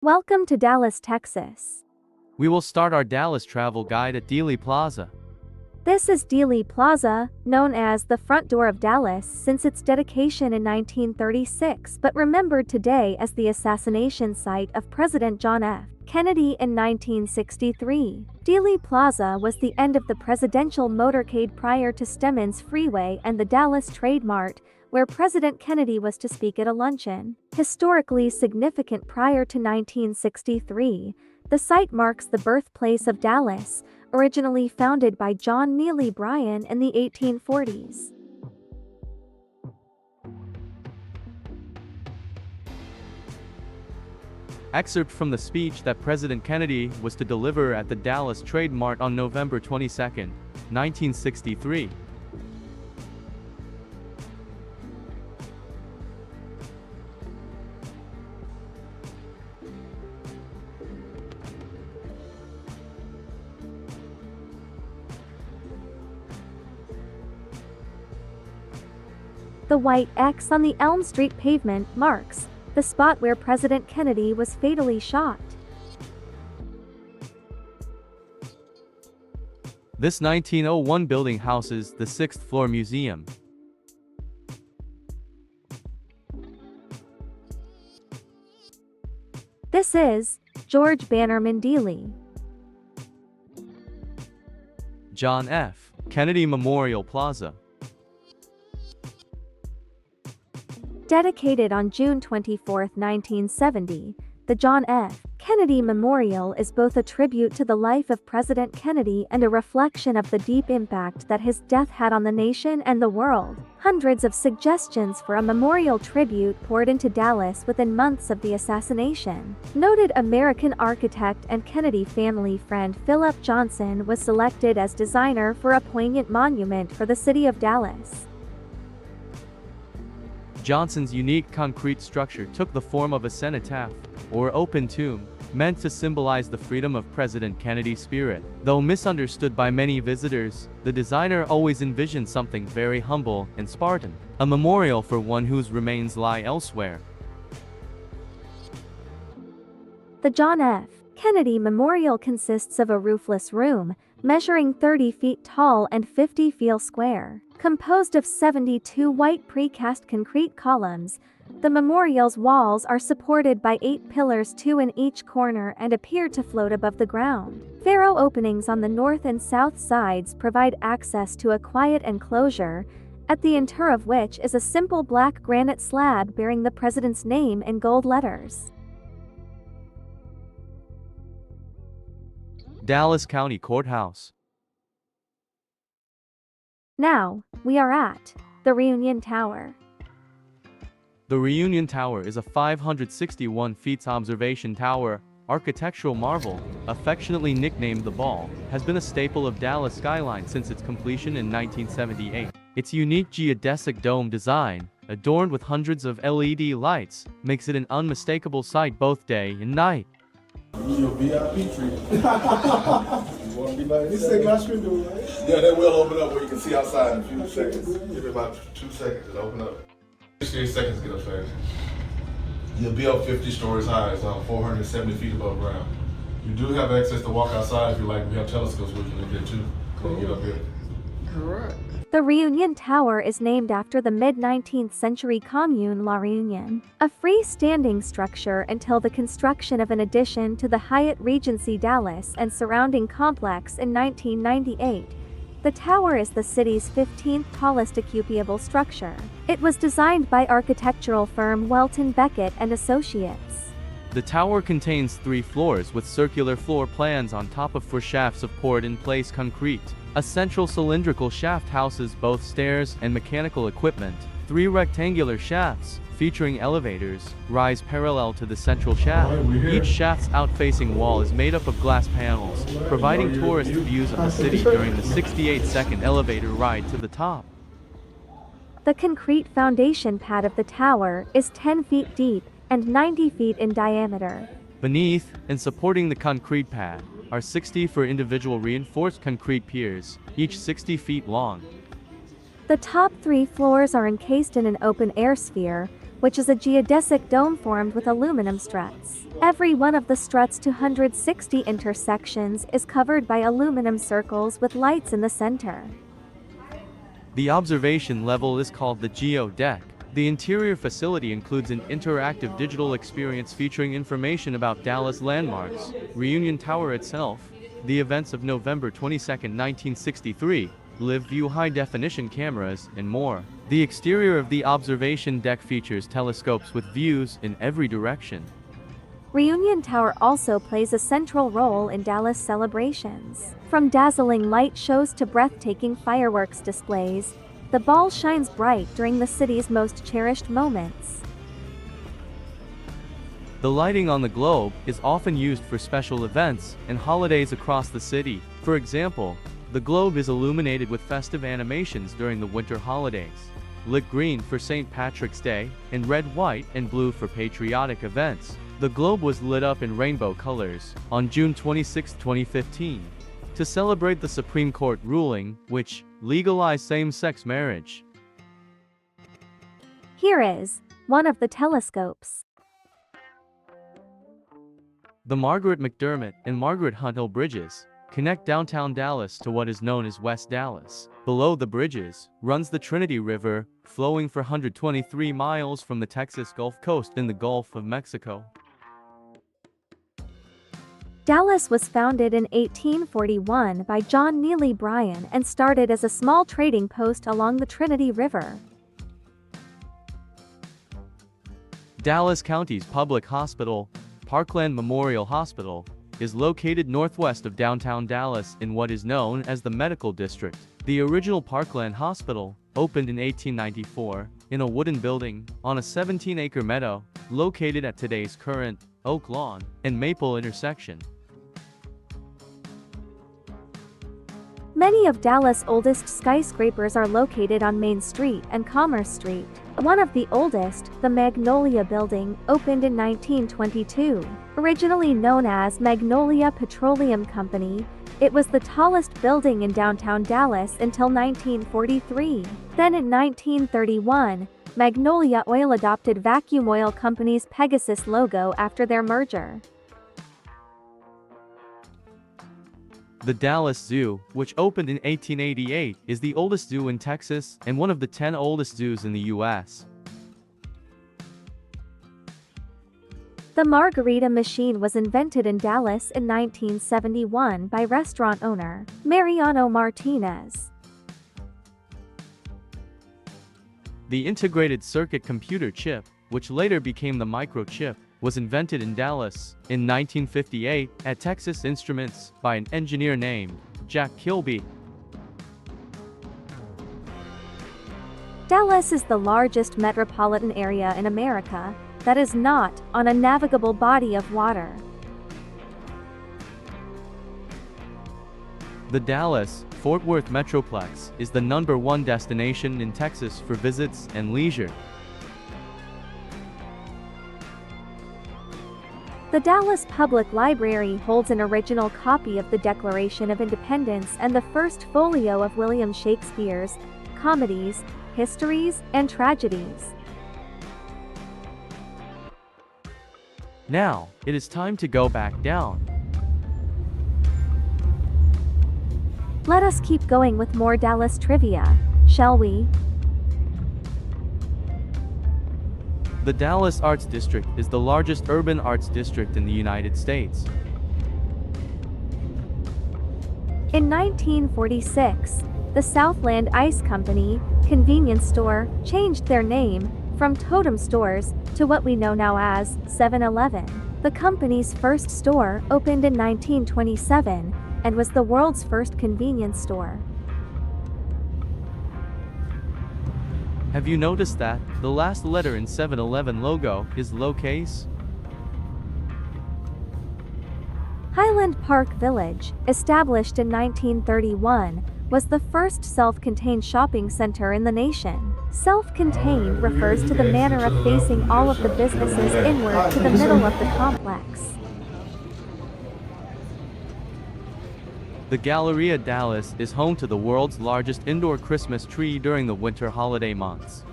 Welcome to Dallas, Texas. We will start our Dallas travel guide at Dealey Plaza. This is Dealey Plaza, known as the front door of Dallas since its dedication in 1936, but remembered today as the assassination site of President John F. Kennedy in 1963. Dealey Plaza was the end of the presidential motorcade prior to Stemmons Freeway and the Dallas Trade Mart, where President Kennedy was to speak at a luncheon. Historically significant prior to 1963, the site marks the birthplace of Dallas, originally founded by John Neely Bryan in the 1840s. Excerpt from the speech that President Kennedy was to deliver at the Dallas Trade Mart on November 22, 1963. The white X on the Elm Street pavement marks the spot where President Kennedy was fatally shot. This 1901 building houses the 6th floor museum. This is George Bannerman Dealey. John F. Kennedy Memorial Plaza. Dedicated on June 24, 1970, the John F. Kennedy Memorial is both a tribute to the life of President Kennedy and a reflection of the deep impact that his death had on the nation and the world. Hundreds of suggestions for a memorial tribute poured into Dallas within months of the assassination. Noted American architect and Kennedy family friend Philip Johnson was selected as designer for a poignant monument for the city of Dallas. Johnson's unique concrete structure took the form of a cenotaph, or open tomb, meant to symbolize the freedom of President Kennedy's spirit. Though misunderstood by many visitors, the designer always envisioned something very humble and Spartan, a memorial for one whose remains lie elsewhere. The John F. Kennedy Memorial consists of a roofless room, measuring 30 feet tall and 50 feet square. Composed of 72 white precast concrete columns, the memorial's walls are supported by 8 pillars, 2 in each corner, and appear to float above the ground. Faro openings on the north and south sides provide access to a quiet enclosure, at the interior of which is a simple black granite slab bearing the president's name in gold letters. Dallas County Courthouse. Now, we are at the Reunion Tower. The Reunion Tower is a 561 feet observation tower, architectural marvel, affectionately nicknamed the Ball, has been a staple of Dallas skyline since its completion in 1978. Its unique geodesic dome design, adorned with hundreds of LED lights, makes it an unmistakable sight both day and night. Your VIP treatment. You want to be like this? Yeah, they will open up where you can see outside in a few seconds. Give it about 2 seconds to open up. 68 seconds to get upstairs. You'll be up 50 stories high. It's 470 feet above ground. You do have access to walk outside if you like. We have telescopes where you can look at too. Cool. Get up here. Correct. The Reunion Tower is named after the mid-19th century commune La Reunion, a freestanding structure until the construction of an addition to the Hyatt Regency Dallas and surrounding complex in 1998. The tower is the city's 15th tallest occupable structure. It was designed by architectural firm Welton Beckett and Associates. The tower contains 3 floors with circular floor plans on top of 4 shafts of poured-in-place concrete. A central cylindrical shaft houses both stairs and mechanical equipment. 3 rectangular shafts, featuring elevators, rise parallel to the central shaft. Each shaft's out-facing wall is made up of glass panels, providing tourist views of the city during the 68-second elevator ride to the top. The concrete foundation pad of the tower is 10 feet deep and 90 feet in diameter. Beneath, and supporting the concrete pad, are 64 individual reinforced concrete piers, each 60 feet long. The top 3 floors are encased in an open-air sphere, which is a geodesic dome formed with aluminum struts. Every one of the struts' 260 intersections is covered by aluminum circles with lights in the center. The observation level is called the Geo Deck. The interior facility includes an interactive digital experience featuring information about Dallas landmarks, Reunion Tower itself, the events of November 22, 1963, live view high-definition cameras, and more. The exterior of the observation deck features telescopes with views in every direction. Reunion Tower also plays a central role in Dallas celebrations. From dazzling light shows to breathtaking fireworks displays, the ball shines bright during the city's most cherished moments. The lighting on the globe is often used for special events and holidays across the city. For example, the globe is illuminated with festive animations during the winter holidays, lit green for St. Patrick's Day, and red, white, and blue for patriotic events. The globe was lit up in rainbow colors on June 26, 2015, to celebrate the Supreme Court ruling, which legalized same-sex marriage. Here is one of the telescopes. The Margaret McDermott and Margaret Hunthill bridges connect downtown Dallas to what is known as West Dallas. Below the bridges runs the Trinity River, flowing for 123 miles from the Texas Gulf Coast in the Gulf of Mexico. Dallas was founded in 1841 by John Neely Bryan and started as a small trading post along the Trinity River. Dallas County's public hospital, Parkland Memorial Hospital, is located northwest of downtown Dallas in what is known as the Medical District. The original Parkland Hospital opened in 1894 in a wooden building on a 17-acre meadow located at today's current Oak Lawn and Maple intersection. Many of Dallas' oldest skyscrapers are located on Main Street and Commerce Street. One of the oldest, the Magnolia Building, opened in 1922. Originally known as Magnolia Petroleum Company, it was the tallest building in downtown Dallas until 1943. Then in 1931, Magnolia Oil adopted Vacuum Oil Company's Pegasus logo after their merger. The Dallas Zoo, which opened in 1888, is the oldest zoo in Texas and one of the 10 oldest zoos in the U.S. The margarita machine was invented in Dallas in 1971 by restaurant owner Mariano Martinez. The integrated circuit computer chip, which later became the microchip, was invented in Dallas in 1958 at Texas Instruments by an engineer named Jack Kilby. Dallas is the largest metropolitan area in America that is not on a navigable body of water. The Dallas-Fort Worth metroplex is the #1 destination in Texas for visits and leisure. The Dallas Public Library holds an original copy of the Declaration of Independence and the first folio of William Shakespeare's comedies, histories, and tragedies. Now, it is time to go back down. Let us keep going with more Dallas trivia, shall we? The Dallas Arts District is the largest urban arts district in the United States. In 1946, the Southland Ice Company convenience store changed their name from Totem Stores to what we know now as 7-Eleven. The company's first store opened in 1927 and was the world's first convenience store. Have you noticed that the last letter in 7-Eleven logo is lowercase? Highland Park Village, established in 1931, was the first self-contained shopping center in the nation. Self-contained refers to the manner of facing all of the businesses inward to the middle of the complex. The Galleria Dallas is home to the world's largest indoor Christmas tree during the winter holiday months.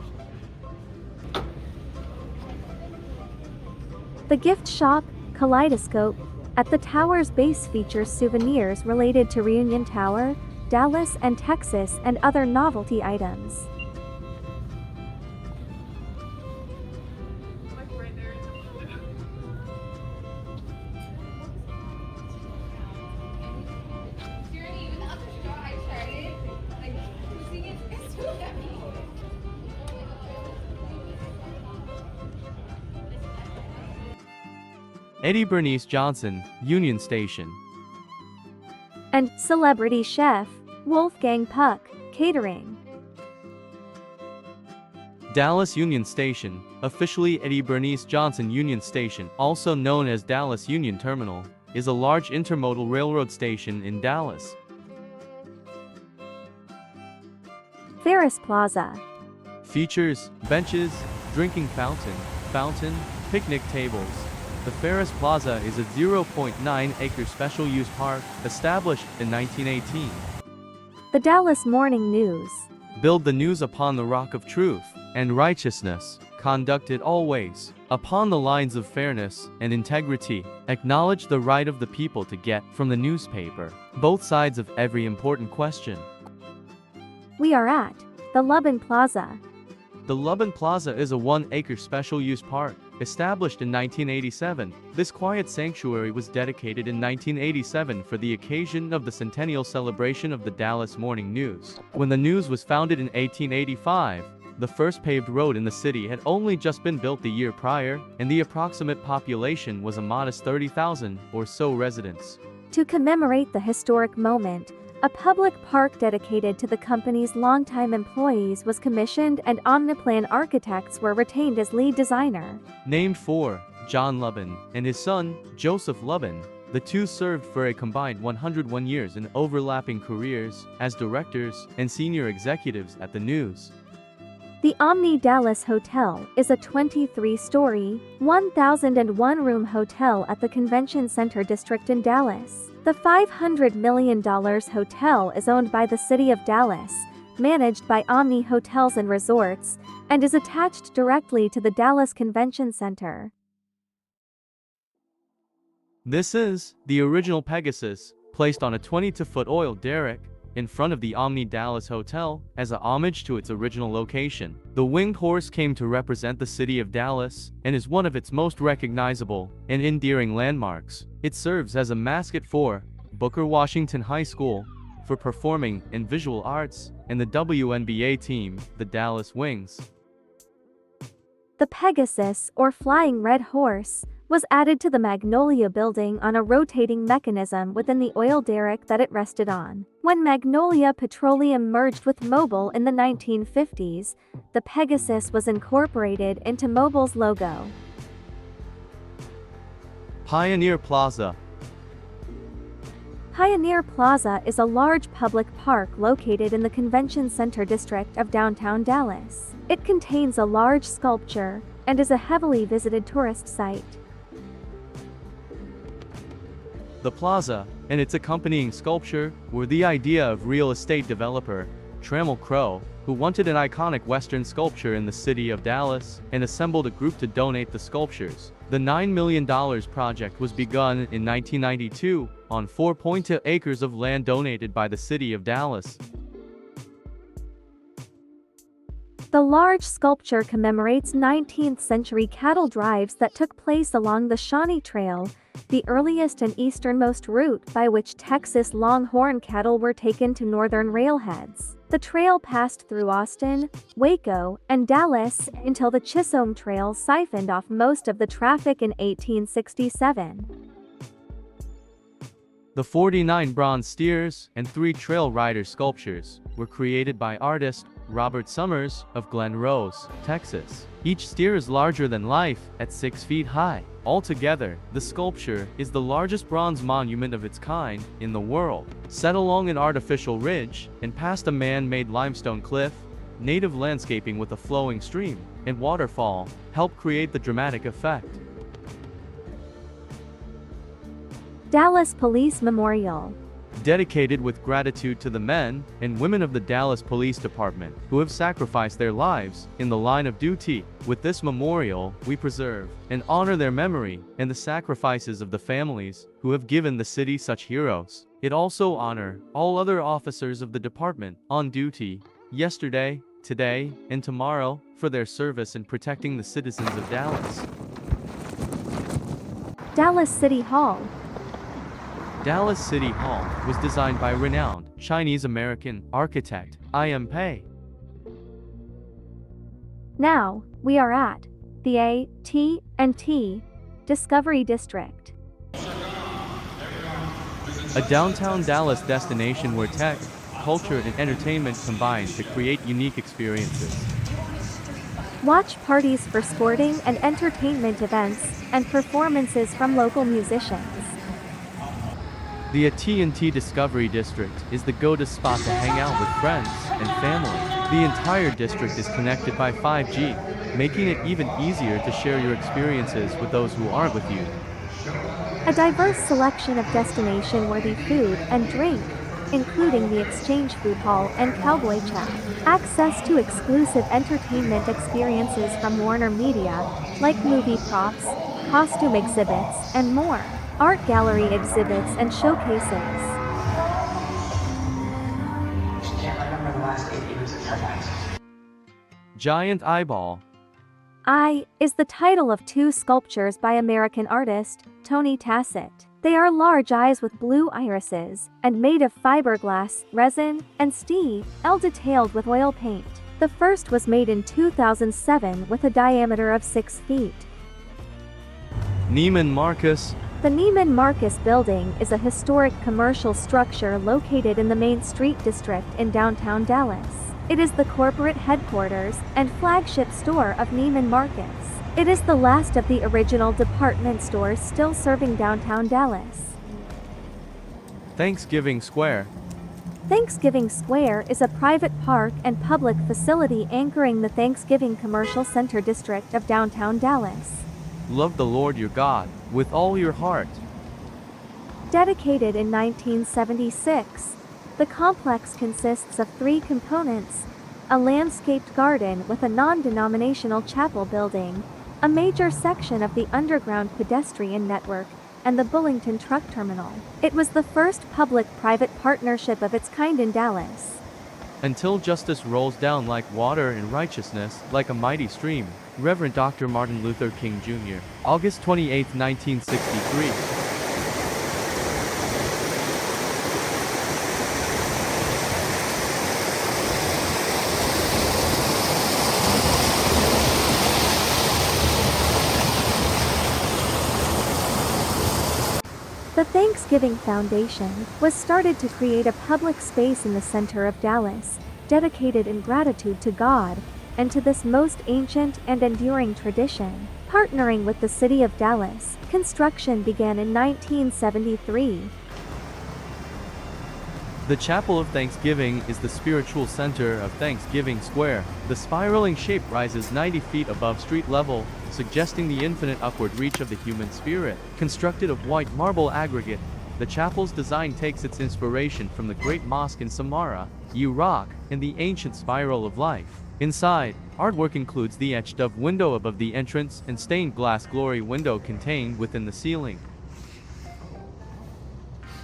The gift shop, Kaleidoscope, at the tower's base features souvenirs related to Reunion Tower, Dallas and Texas, and other novelty items. Eddie Bernice Johnson, Union Station. And celebrity chef, Wolfgang Puck, catering. Dallas Union Station, officially Eddie Bernice Johnson Union Station, also known as Dallas Union Terminal, is a large intermodal railroad station in Dallas. Ferris Plaza. Features benches, drinking fountain, picnic tables. The Ferris Plaza is a 0.9-acre special use park, established in 1918. The Dallas Morning News. Build the news upon the rock of truth and righteousness, conduct it always upon the lines of fairness and integrity. Acknowledge the right of the people to get from the newspaper both sides of every important question. We are at the Lubben Plaza. The Lubben Plaza is a 1-acre special use park, established in 1987. This quiet sanctuary was dedicated in 1987 for the occasion of the centennial celebration of the Dallas Morning News. When the News was founded in 1885, the first paved road in the city had only just been built the year prior, and the approximate population was a modest 30,000 or so residents. To commemorate the historic moment, a public park dedicated to the company's longtime employees was commissioned, and Omniplan architects were retained as lead designer. Named for John Lubben and his son, Joseph Lubben, the two served for a combined 101 years in overlapping careers as directors and senior executives at the News. The Omni Dallas Hotel is a 23-story, 1,001-room hotel at the Convention Center District in Dallas. The $500 million hotel is owned by the City of Dallas, managed by Omni Hotels and Resorts, and is attached directly to the Dallas Convention Center. This is the original Pegasus, placed on a 22-foot oil derrick in front of the Omni Dallas Hotel as a homage to its original location. The winged horse came to represent the city of Dallas and is one of its most recognizable and endearing landmarks. It serves as a mascot for Booker Washington High School for performing and visual arts, and the WNBA team, the Dallas Wings. The Pegasus, or Flying Red Horse, was added to the Magnolia building on a rotating mechanism within the oil derrick that it rested on. When Magnolia Petroleum merged with Mobil in the 1950s, the Pegasus was incorporated into Mobil's logo. Pioneer Plaza. Pioneer Plaza is a large public park located in the Convention Center district of downtown Dallas. It contains a large sculpture and is a heavily visited tourist site. The plaza and its accompanying sculpture were the idea of real estate developer Trammell Crowe, who wanted an iconic Western sculpture in the city of Dallas and assembled a group to donate the sculptures. The $9 million project was begun in 1992 on 4.2 acres of land donated by the city of Dallas. The large sculpture commemorates 19th-century cattle drives that took place along the Shawnee Trail, the earliest and easternmost route by which Texas Longhorn cattle were taken to northern railheads. The trail passed through Austin, Waco, and Dallas until the Chisholm Trail siphoned off most of the traffic in 1867. The 49 bronze steers and 3 trail rider sculptures were created by artist Robert Summers of Glen Rose, Texas. Each steer is larger than life at 6 feet high. Altogether, the sculpture is the largest bronze monument of its kind in the world. Set along an artificial ridge and past a man-made limestone cliff, native landscaping with a flowing stream and waterfall help create the dramatic effect. Dallas Police Memorial. dedicated with gratitude to the men and women of the Dallas Police Department who have sacrificed their lives in the line of duty. With this memorial, we preserve and honor their memory and the sacrifices of the families who have given the city such heroes. It also honor all other officers of the department on duty yesterday, today, and tomorrow for their service in protecting the citizens of Dallas. Dallas City Hall. Dallas City Hall was designed by renowned Chinese-American architect I.M. Pei. Now, we are at the AT&T Discovery District. A downtown Dallas destination where tech, culture, and entertainment combine to create unique experiences. Watch parties for sporting and entertainment events, and performances from local musicians. The AT&T Discovery District is the go-to spot to hang out with friends and family. The entire district is connected by 5G, making it even easier to share your experiences with those who aren't with you. A diverse selection of destination-worthy food and drink, including the Exchange Food Hall and Cowboy Chow. Access to exclusive entertainment experiences from Warner Media, like movie props, costume exhibits, and more. Art gallery exhibits and showcases. Giant Eyeball. Eye is the title of two sculptures by American artist Tony Tassett. They are large eyes with blue irises, and made of fiberglass, resin, and steel, detailed with oil paint. The first was made in 2007 with a diameter of 6 feet. Neiman Marcus. The Neiman Marcus building is a historic commercial structure located in the Main Street district in downtown Dallas. It is the corporate headquarters and flagship store of Neiman Marcus. It is the last of the original department stores still serving downtown Dallas. Thanksgiving Square. Thanksgiving Square is a private park and public facility anchoring the Thanksgiving Commercial Center district of downtown Dallas. Love the Lord your God with all your heart. Dedicated in 1976, the complex consists of 3 components: a landscaped garden with a non-denominational chapel building, a major section of the underground pedestrian network, and the Bullington Truck Terminal. It was the first public-private partnership of its kind in Dallas. Until justice rolls down like water and righteousness like a mighty stream. Reverend Dr. Martin Luther King Jr. August 28, 1963. The Thanksgiving Foundation was started to create a public space in the center of Dallas, dedicated in gratitude to God and to this most ancient and enduring tradition. Partnering with the city of Dallas, construction began in 1973. The Chapel of Thanksgiving is the spiritual center of Thanksgiving Square. The spiraling shape rises 90 feet above street level, suggesting the infinite upward reach of the human spirit. Constructed of white marble aggregate, the chapel's design takes its inspiration from the Great Mosque in Samarra, Iraq, and the ancient spiral of life. Inside, artwork includes the etched-up window above the entrance and stained glass glory window contained within the ceiling.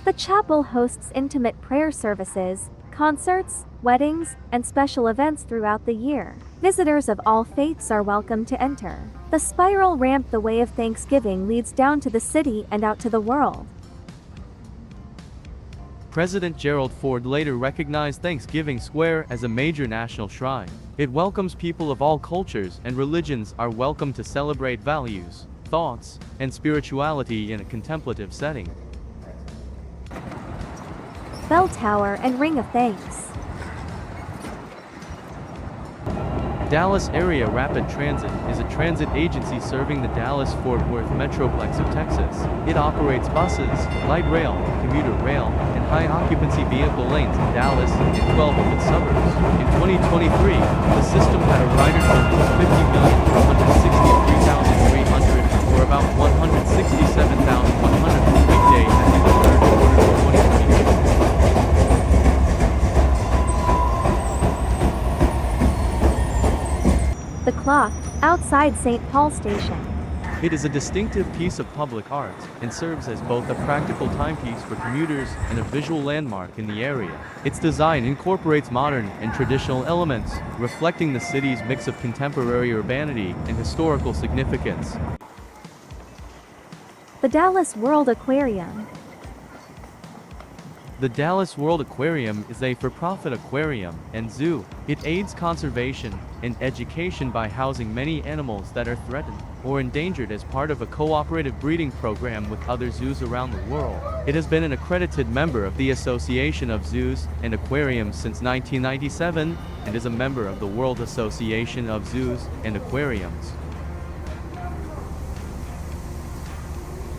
The chapel hosts intimate prayer services, concerts, weddings, and special events throughout the year. Visitors of all faiths are welcome to enter. The spiral ramp, the Way of Thanksgiving, leads down to the city and out to the world. President Gerald Ford later recognized Thanksgiving Square as a major national shrine. It welcomes people of all cultures and religions are welcome to celebrate values, thoughts, and spirituality in a contemplative setting. Bell Tower and Ring of Thanks. Dallas Area Rapid Transit is a transit agency serving the Dallas-Fort Worth metroplex of Texas. It operates buses, light rail, commuter rail, and high-occupancy vehicle lanes in Dallas and 12 of its suburbs. In 2023, the system had a rider count of 50,163,300, or about 167,100 per weekday at the third quarter of 2022. clock, outside St. Paul Station. It is a distinctive piece of public art and serves as both a practical timepiece for commuters and a visual landmark in the area. Its design incorporates modern and traditional elements, reflecting the city's mix of contemporary urbanity and historical significance. The Dallas World Aquarium. The Dallas World Aquarium is a for-profit aquarium and zoo. It aids conservation and education by housing many animals that are threatened or endangered as part of a cooperative breeding program with other zoos around the world. It has been an accredited member of the Association of Zoos and Aquariums since 1997 and is a member of the World Association of Zoos and Aquariums.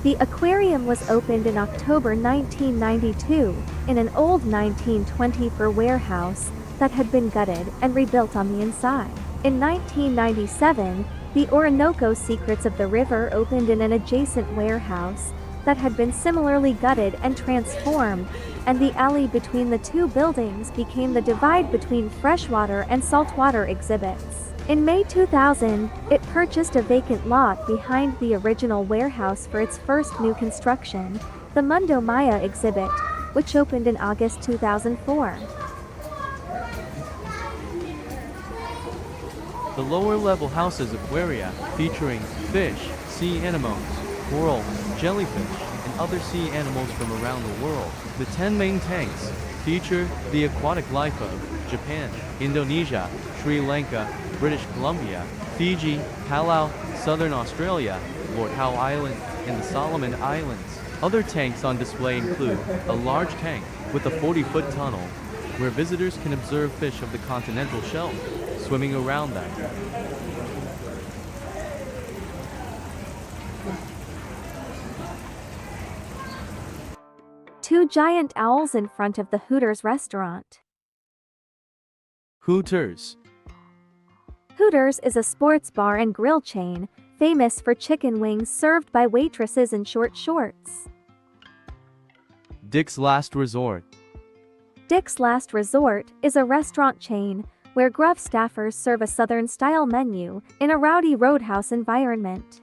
The aquarium was opened in October 1992 in an old 1924 warehouse that had been gutted and rebuilt on the inside. In 1997, the Orinoco Secrets of the River opened in an adjacent warehouse that had been similarly gutted and transformed, and the alley between the two buildings became the divide between freshwater and saltwater exhibits. In May 2000, it purchased a vacant lot behind the original warehouse for its first new construction, the Mundo Maya exhibit, which opened in August 2004. The lower-level houses aquaria, featuring fish, sea anemones, coral, jellyfish, and other sea animals from around the world. The 10 main tanks feature the aquatic life of Japan, Indonesia, Sri Lanka, British Columbia, Fiji, Palau, Southern Australia, Lord Howe Island, and the Solomon Islands. Other tanks on display include a large tank with a 40-foot tunnel where visitors can observe fish of the continental shelf swimming around them. Two giant owls in front of the Hooters restaurant. Hooters. Hooters is a sports bar and grill chain, famous for chicken wings served by waitresses in short shorts. Dick's Last Resort. Dick's Last Resort is a restaurant chain where gruff staffers serve a Southern-style menu in a rowdy roadhouse environment.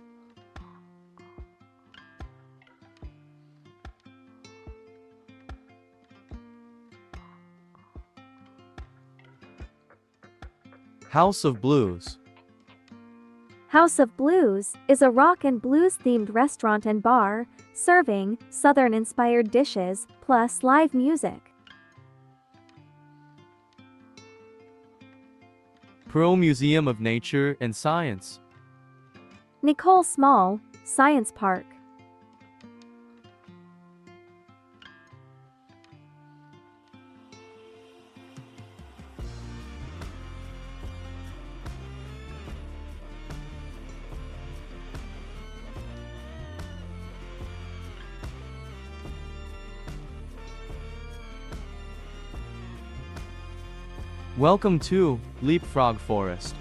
House of Blues. House of Blues is a rock and blues-themed restaurant and bar, serving Southern-inspired dishes, plus live music. Perot Museum of Nature and Science. Nicole Small, Science Park. Welcome to Leapfrog Forest.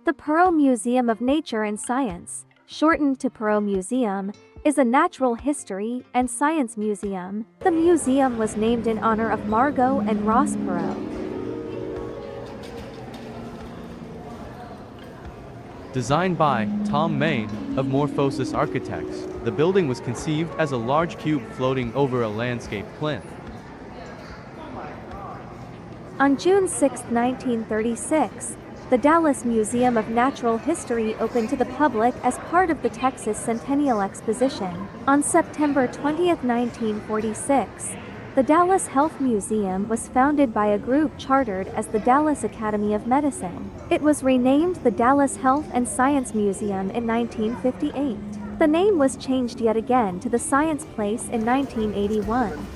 The Perot Museum of Nature and Science, shortened to Perot Museum, is a natural history and science museum. The museum was named in honor of Margot and Ross Perot. Designed by Tom Main of Morphosis Architects, the building was conceived as a large cube floating over a landscape plinth. On June 6, 1936, the Dallas Museum of Natural History opened to the public as part of the Texas Centennial Exposition. On September 20, 1946, the Dallas Health Museum was founded by a group chartered as the Dallas Academy of Medicine. It was renamed the Dallas Health and Science Museum in 1958. The name was changed yet again to the Science Place in 1981.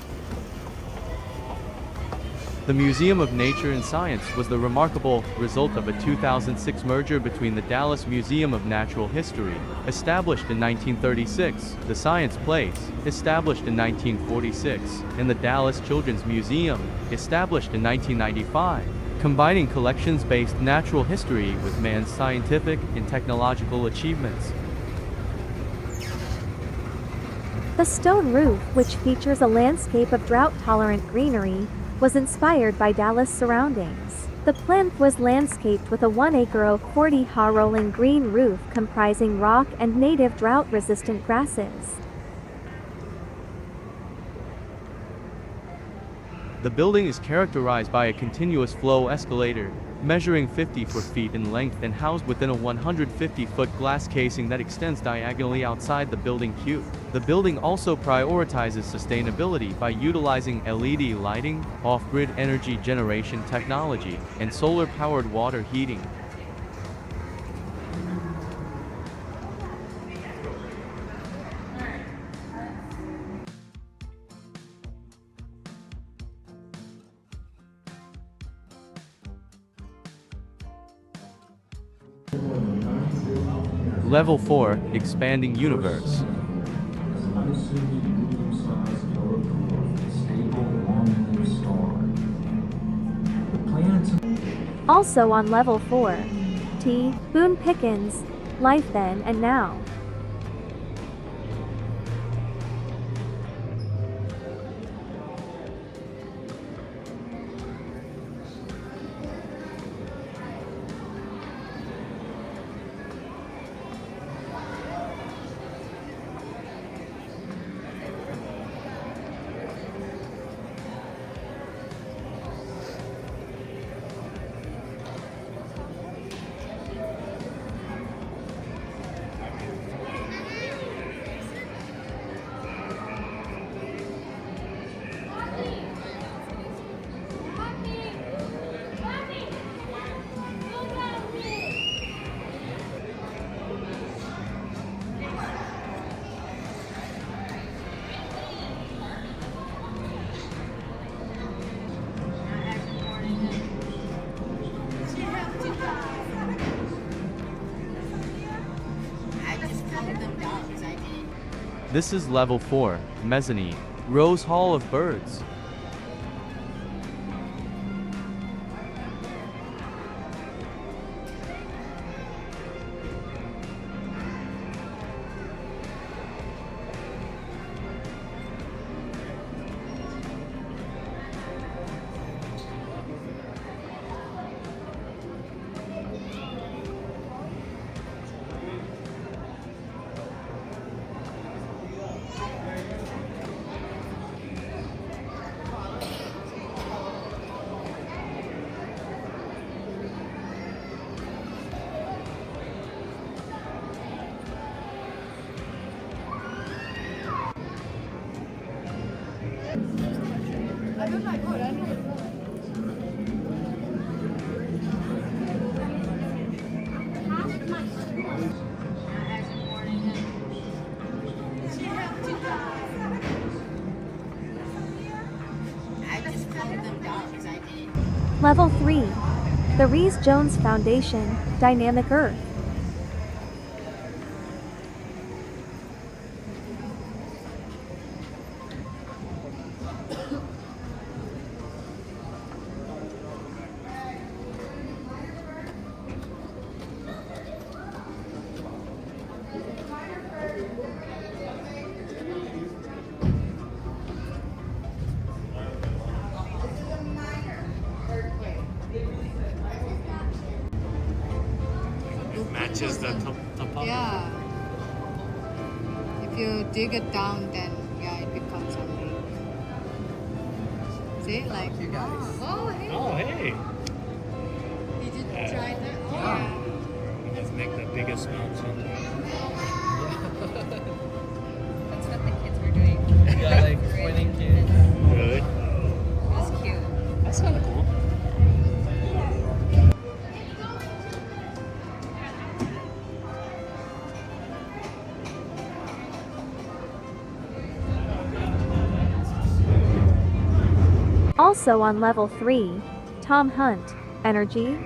The Museum of Nature and Science was the remarkable result of a 2006 merger between the Dallas Museum of Natural History, established in 1936, the Science Place, established in 1946, and the Dallas Children's Museum, established in 1995, combining collections-based natural history with man's scientific and technological achievements. The stone roof, which features a landscape of drought-tolerant greenery, was inspired by Dallas surroundings. The plinth was landscaped with a 1-acre oak 40-ha rolling green roof comprising rock and native drought-resistant grasses. The building is characterized by a continuous flow escalator, measuring 54 feet in length and housed within a 150-foot glass casing that extends diagonally outside the building cube. The building also prioritizes sustainability by utilizing LED lighting, off-grid energy generation technology, and solar-powered water heating. Level 4, Expanding Universe. Also on Level 4, T. Boone Pickens, Life Then and Now. This is Level 4, Mezzanine, Rose Hall of Birds. Level 3, the Rhys-Jones Foundation, Dynamic Earth. Matches the topography. Yeah. If you dig it down, then yeah, it becomes a lake. See, like You guys. Oh, hey. Oh, hey. Did you Yeah. try that? Oh, Yeah. Let's make the biggest mountain. That's what the kids were doing. Yeah, like pointing kids. Really? It was cute. That's kind of cool. Also Also on level 3, Tom Hunt, Energy.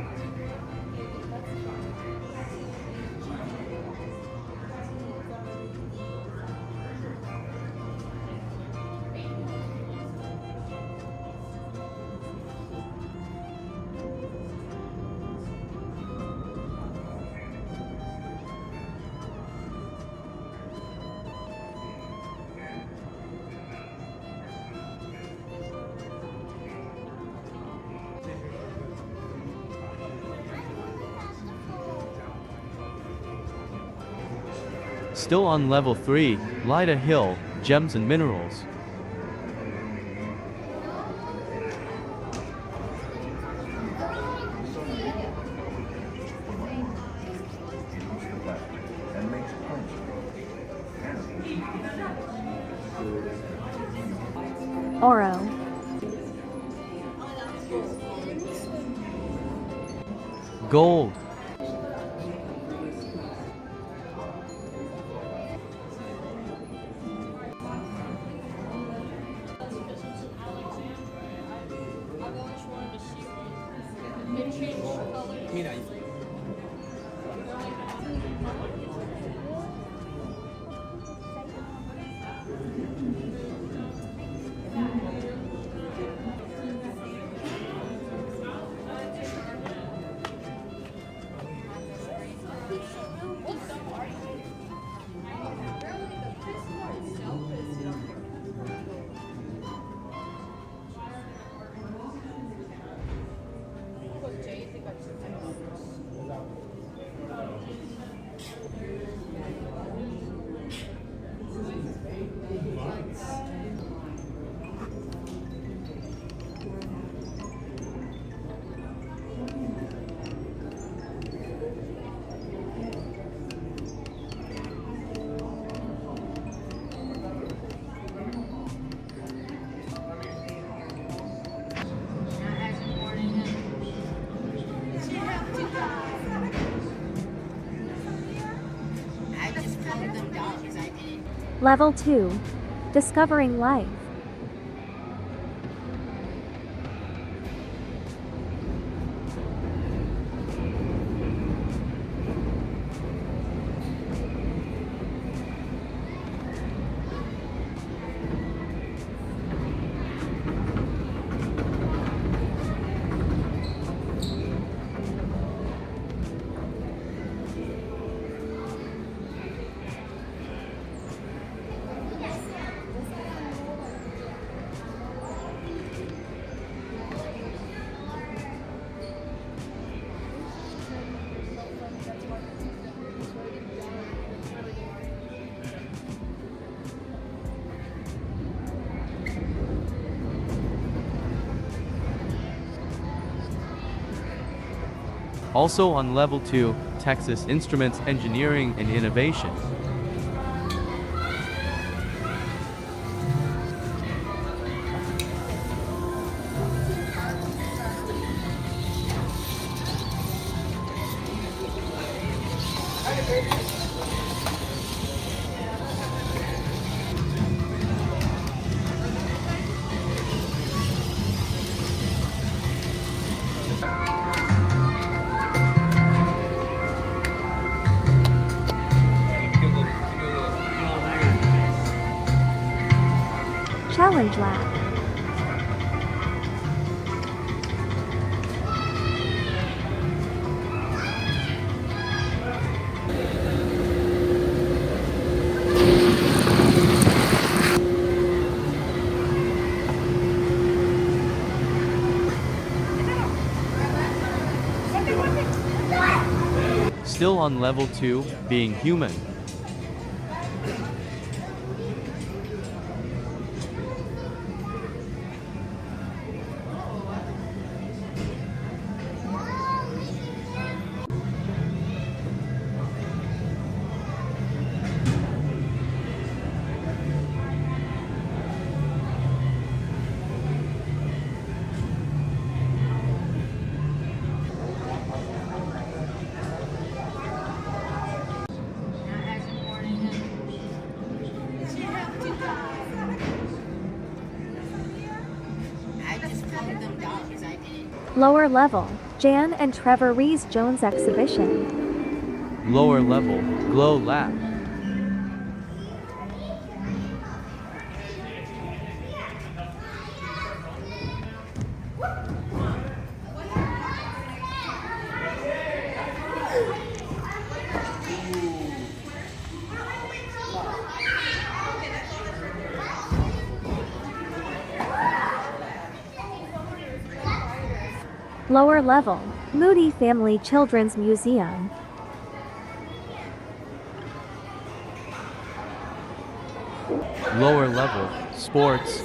Still on level 3, Lida Hill, Gems and Minerals. Oro. Gold. Level 2, Discovering Life. Also on level 2, Texas Instruments Engineering and Innovation. Challenge Lab. Still on level 2, Being Human. Lower level, Jan and Trevor Rees Jones exhibition. Lower level, Glow Lab. Lower level, Moody Family Children's Museum. Lower level, Sports.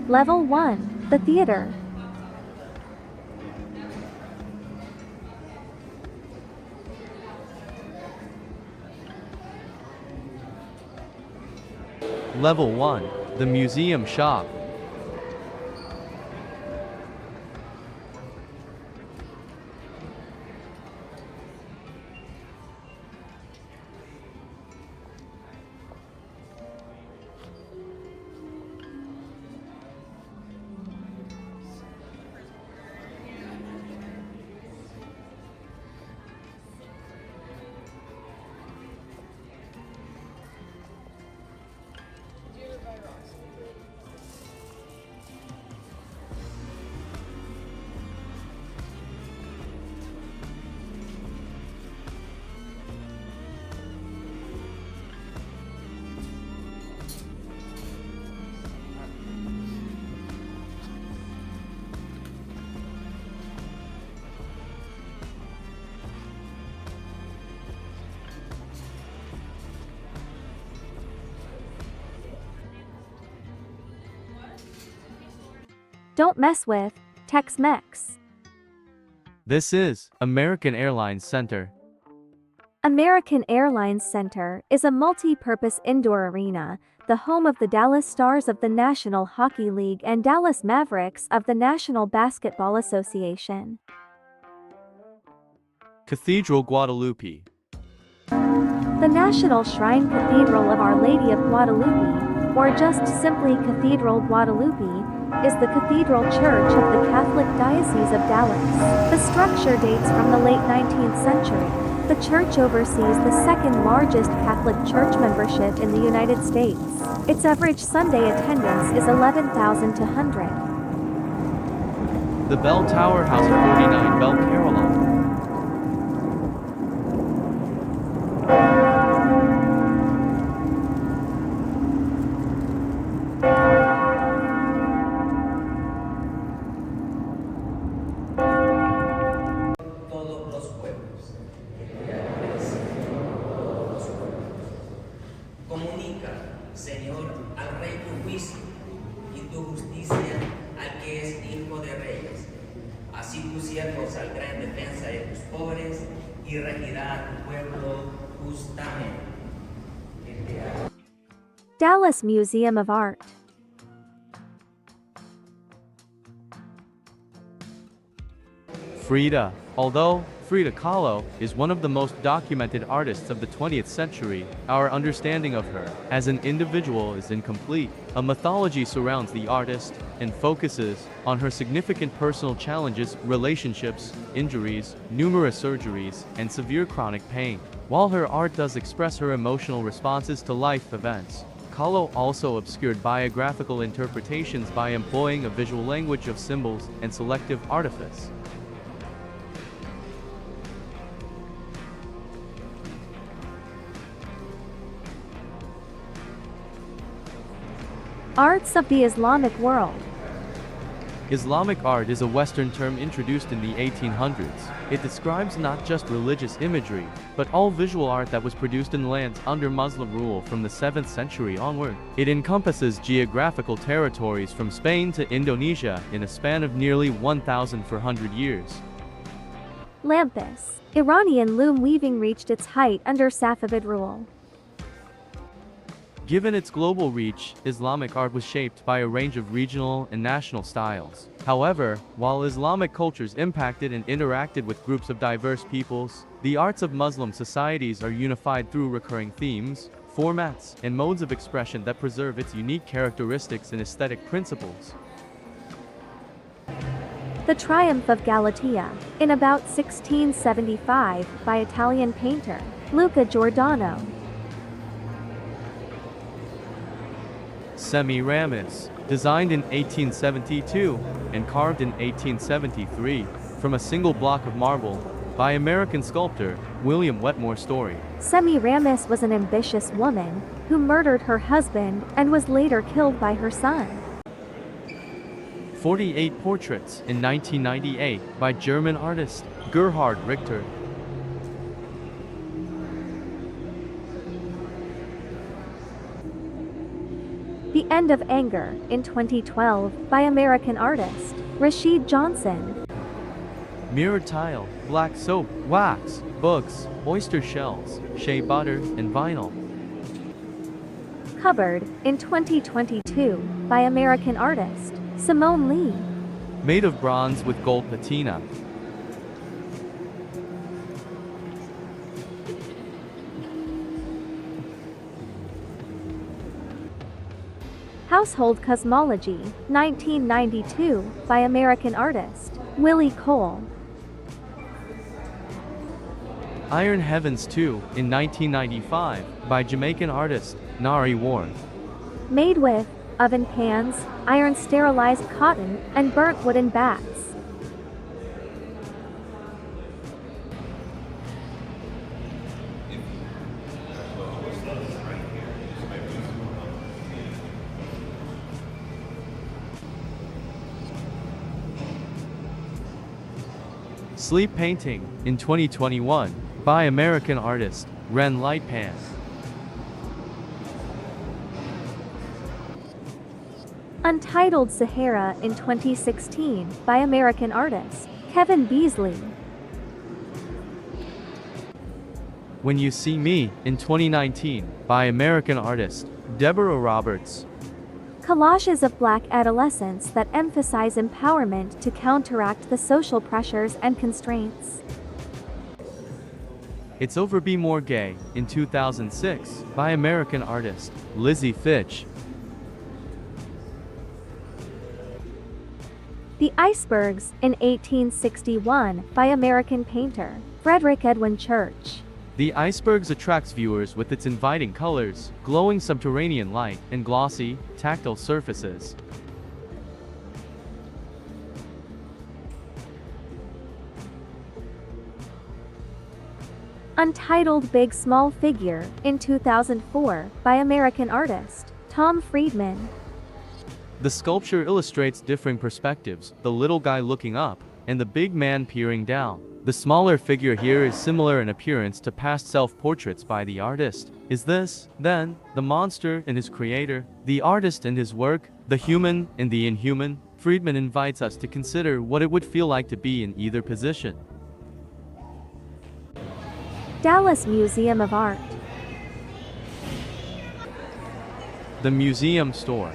Level 1, the theater. Level 1, the museum shop. Don't mess with Tex-Mex. This is American Airlines Center. American Airlines Center is a multi-purpose indoor arena, the home of the Dallas Stars of the National Hockey League and Dallas Mavericks of the National Basketball Association. Cathedral Guadalupe. The National Shrine Cathedral of Our Lady of Guadalupe, or just simply Cathedral Guadalupe, is the cathedral church of the Catholic Diocese of Dallas. The structure dates from the late 19th century. The church oversees the second largest Catholic church membership in the United States. Its average Sunday attendance is 11,200. The Bell Tower House of 49 Bell Caroline. Comunica, Señor, al Rey tu juicio y tu justicia al que es hijo de reyes. Así tus siervos saldrán en defensa de tus pobres y regirá a tu pueblo justamente. Dallas Museum of Art. Frida. Although Frida Kahlo is one of the most documented artists of the 20th century, our understanding of her as an individual is incomplete. A mythology surrounds the artist and focuses on her significant personal challenges, relationships, injuries, numerous surgeries, and severe chronic pain. While her art does express her emotional responses to life events, Kahlo also obscured biographical interpretations by employing a visual language of symbols and selective artifice. Arts of the Islamic world. Islamic art is a Western term introduced in the 1800s. It describes not just religious imagery, but all visual art that was produced in lands under Muslim rule from the 7th century onward. It encompasses geographical territories from Spain to Indonesia in a span of nearly 1,400 years. Lampis. Iranian loom weaving reached its height under Safavid rule. Given its global reach, Islamic art was shaped by a range of regional and national styles. However, while Islamic cultures impacted and interacted with groups of diverse peoples, the arts of Muslim societies are unified through recurring themes, formats, and modes of expression that preserve its unique characteristics and aesthetic principles. The Triumph of Galatea, in about 1675, by Italian painter Luca Giordano. Semiramis, designed in 1872 and carved in 1873 from a single block of marble by American sculptor William Wetmore Story. Semiramis was an ambitious woman who murdered her husband and was later killed by her son. 48 portraits in 1998 by German artist Gerhard Richter. The End of Anger, in 2012, by American artist Rashid Johnson. Mirror tile, black soap, wax, books, oyster shells, shea butter, and vinyl. Cupboard, in 2022, by American artist Simone Lee. Made of bronze with gold patina. Household Cosmology, 1992, by American artist Willie Cole. Iron Heavens 2, in 1995, by Jamaican artist Nari Ward. Made with oven pans, iron sterilized cotton, and burnt wooden bats. Sleep Painting, in 2021, by American artist Ren Lightpan. Untitled Sahara, in 2016, by American artist Kevin Beasley. When You See Me, in 2019, by American artist Deborah Roberts. Collages of Black adolescents that emphasize empowerment to counteract the social pressures and constraints. It's Over Be More Gay, in 2006, by American artist Lizzie Fitch. The Icebergs, in 1861, by American painter Frederick Edwin Church. The Icebergs attracts viewers with its inviting colors, glowing subterranean light, and glossy, tactile surfaces. Untitled Big Small Figure, in 2004, by American artist Tom Friedman. The sculpture illustrates differing perspectives, the little guy looking up, and the big man peering down. The smaller figure here is similar in appearance to past self-portraits by the artist. Is this, then, the monster and his creator, the artist and his work, the human and the inhuman? Friedman invites us to consider what it would feel like to be in either position. Dallas Museum of Art. The Museum Store.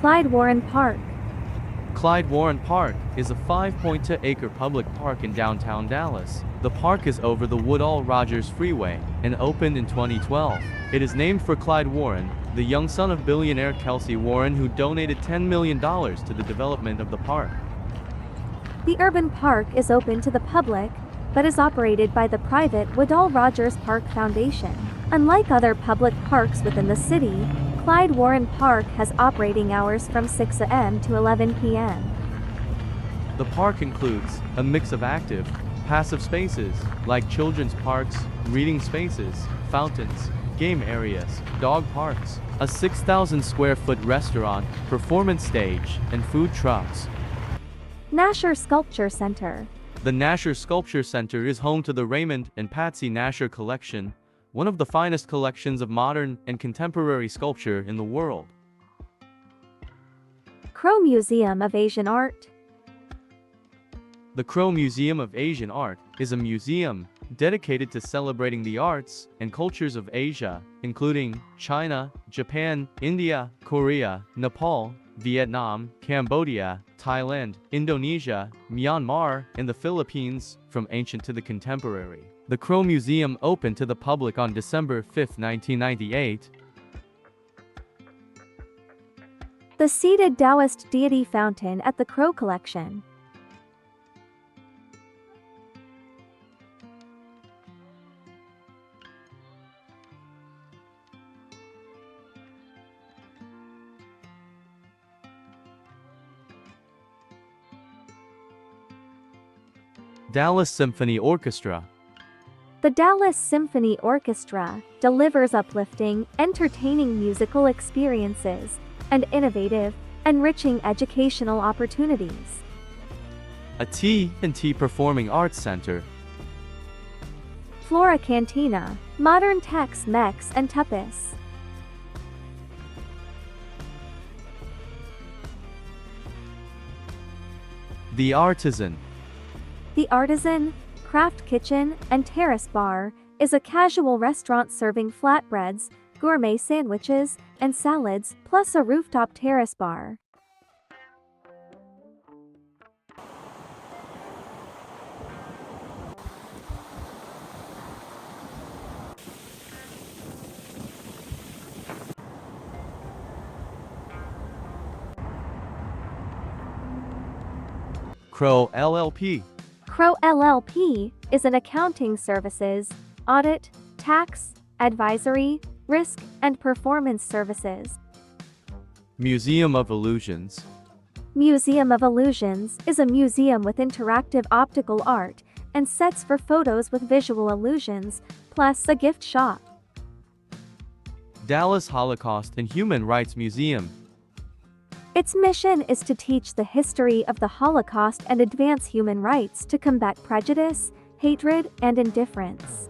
Clyde Warren Park. Clyde Warren Park is a 5.2-acre public park in downtown Dallas. The park is over the Woodall-Rogers Freeway and opened in 2012. It is named for Clyde Warren, the young son of billionaire Kelsey Warren, who donated $10 million to the development of the park. The urban park is open to the public, but is operated by the private Woodall-Rogers Park Foundation. Unlike other public parks within the city, Clyde Warren Park has operating hours from 6 a.m. to 11 p.m. The park includes a mix of active, passive spaces, like children's parks, reading spaces, fountains, game areas, dog parks, a 6,000 square foot restaurant, performance stage, and food trucks. Nasher Sculpture Center. The Nasher Sculpture Center is home to the Raymond and Patsy Nasher Collection, one of the finest collections of modern and contemporary sculpture in the world. Crowe Museum of Asian Art. The Crowe Museum of Asian Art is a museum dedicated to celebrating the arts and cultures of Asia, including China, Japan, India, Korea, Nepal, Vietnam, Cambodia, Thailand, Indonesia, Myanmar, and the Philippines, from ancient to the contemporary. The Crowe Museum opened to the public on December 5, 1998. The seated Taoist deity fountain at the Crowe Collection. Dallas Symphony Orchestra. The Dallas Symphony Orchestra delivers uplifting, entertaining musical experiences and innovative, enriching educational opportunities. A T&T Performing Arts Center. Flora Cantina, modern Tex-Mex and tapas. The Artisan. The Artisan, Craft Kitchen, and Terrace Bar is a casual restaurant serving flatbreads, gourmet sandwiches, and salads, plus a rooftop terrace bar. Crowe LLP. Crowe LLP is an accounting services, audit, tax, advisory, risk, and performance services. Museum of Illusions. Museum of Illusions is a museum with interactive optical art and sets for photos with visual illusions, plus a gift shop. Dallas Holocaust and Human Rights Museum. Its mission is to teach the history of the Holocaust and advance human rights to combat prejudice, hatred, and indifference.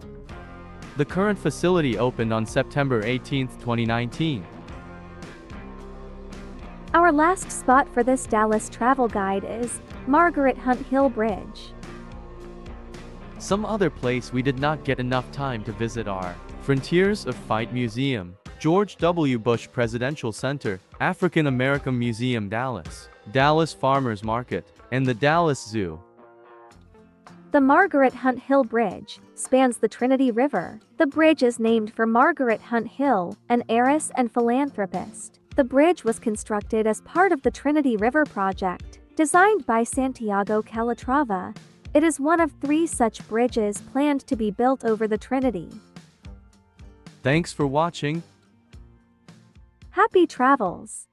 The current facility opened on September 18, 2019. Our last spot for this Dallas travel guide is Margaret Hunt Hill Bridge. Some other place we did not get enough time to visit are Frontiers of Fight Museum, George W. Bush Presidential Center, African American Museum Dallas, Dallas Farmers Market, and the Dallas Zoo. The Margaret Hunt Hill Bridge spans the Trinity River. The bridge is named for Margaret Hunt Hill, an heiress and philanthropist. The bridge was constructed as part of the Trinity River Project, designed by Santiago Calatrava. It is one of 3 such bridges planned to be built over the Trinity. Thanks for watching. Happy travels!